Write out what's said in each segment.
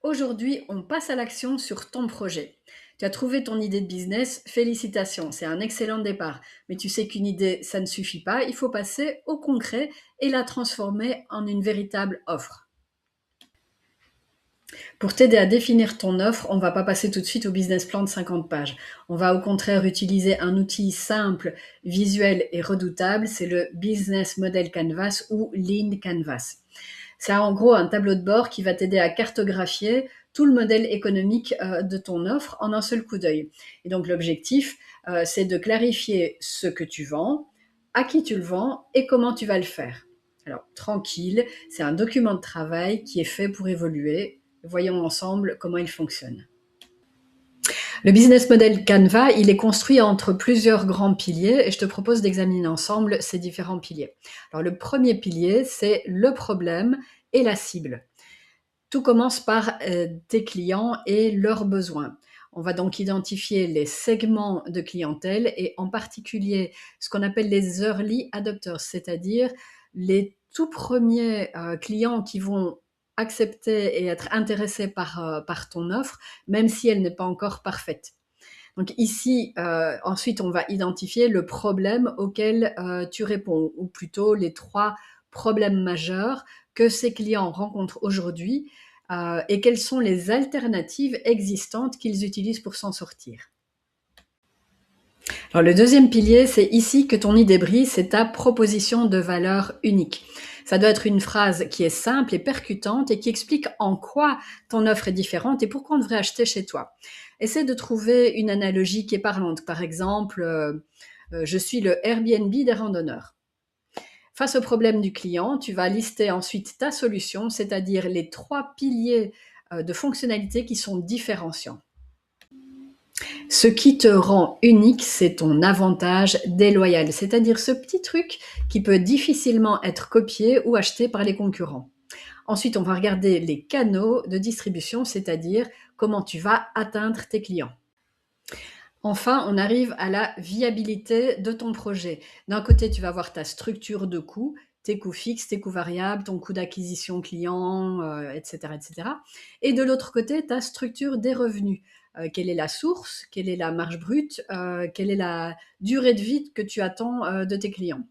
Aujourd'hui, on passe à l'action sur ton projet. Tu as trouvé ton idée de business, félicitations, c'est un excellent départ. Mais tu sais qu'une idée, ça ne suffit pas, il faut passer au concret et la transformer en une véritable offre. Pour t'aider à définir ton offre, on ne va pas passer tout de suite au business plan de 50 pages. On va au contraire utiliser un outil simple, visuel et redoutable, c'est le Business Model Canvas ou Lean Canvas. C'est en gros un tableau de bord qui va t'aider à cartographier tout le modèle économique de ton offre en un seul coup d'œil. Et donc l'objectif, c'est de clarifier ce que tu vends, à qui tu le vends et comment tu vas le faire. Alors tranquille, c'est un document de travail qui est fait pour évoluer. Voyons ensemble comment il fonctionne. Le business model Canva, il est construit entre plusieurs grands piliers et je te propose d'examiner ensemble ces différents piliers. Alors le premier pilier, c'est le problème et la cible. Tout commence par tes clients et leurs besoins. On va donc identifier les segments de clientèle et en particulier ce qu'on appelle les early adopters, c'est-à-dire les tout premiers clients qui vont accepter et être intéressés par ton offre, même si elle n'est pas encore parfaite. Donc ici, ensuite, on va identifier le problème auquel tu réponds, ou plutôt les 3 problèmes majeurs que ces clients rencontrent aujourd'hui et quelles sont les alternatives existantes qu'ils utilisent pour s'en sortir. Alors le deuxième pilier, c'est ici que ton idée brille, c'est ta proposition de valeur unique. Ça doit être une phrase qui est simple et percutante et qui explique en quoi ton offre est différente et pourquoi on devrait acheter chez toi. Essaie de trouver une analogie qui est parlante. Par exemple, je suis le Airbnb des randonneurs. Face au problème du client, tu vas lister ensuite ta solution, c'est-à-dire les 3 piliers de fonctionnalités qui sont différenciants. Ce qui te rend unique, c'est ton avantage déloyal, c'est-à-dire ce petit truc qui peut difficilement être copié ou acheté par les concurrents. Ensuite, on va regarder les canaux de distribution, c'est-à-dire comment tu vas atteindre tes clients. Enfin, on arrive à la viabilité de ton projet. D'un côté, tu vas avoir ta structure de coûts, tes coûts fixes, tes coûts variables, ton coût d'acquisition client, etc., etc. Et de l'autre côté, ta structure des revenus. Quelle est la source? Quelle est la marge brute? Quelle est la durée de vie que tu attends de tes clients?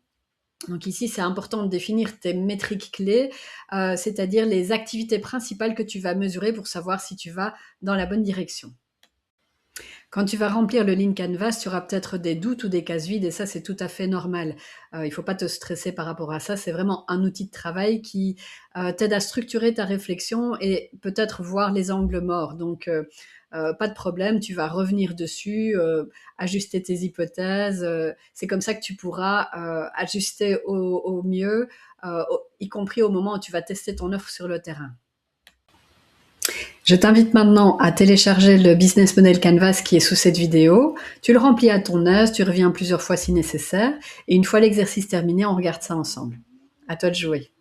Donc ici, c'est important de définir tes métriques clés, c'est-à-dire les activités principales que tu vas mesurer pour savoir si tu vas dans la bonne direction. Quand tu vas remplir le Lean Canvas, tu auras peut-être des doutes ou des cases vides et ça, c'est tout à fait normal. Il ne faut pas te stresser par rapport à ça. C'est vraiment un outil de travail qui t'aide à structurer ta réflexion et peut-être voir les angles morts. Donc, pas de problème, tu vas revenir dessus, ajuster tes hypothèses. C'est comme ça que tu pourras ajuster au mieux, y compris au moment où tu vas tester ton offre sur le terrain. Je t'invite maintenant à télécharger le Business Model Canvas qui est sous cette vidéo. Tu le remplis à ton aise, tu reviens plusieurs fois si nécessaire. Et une fois l'exercice terminé, on regarde ça ensemble. À toi de jouer.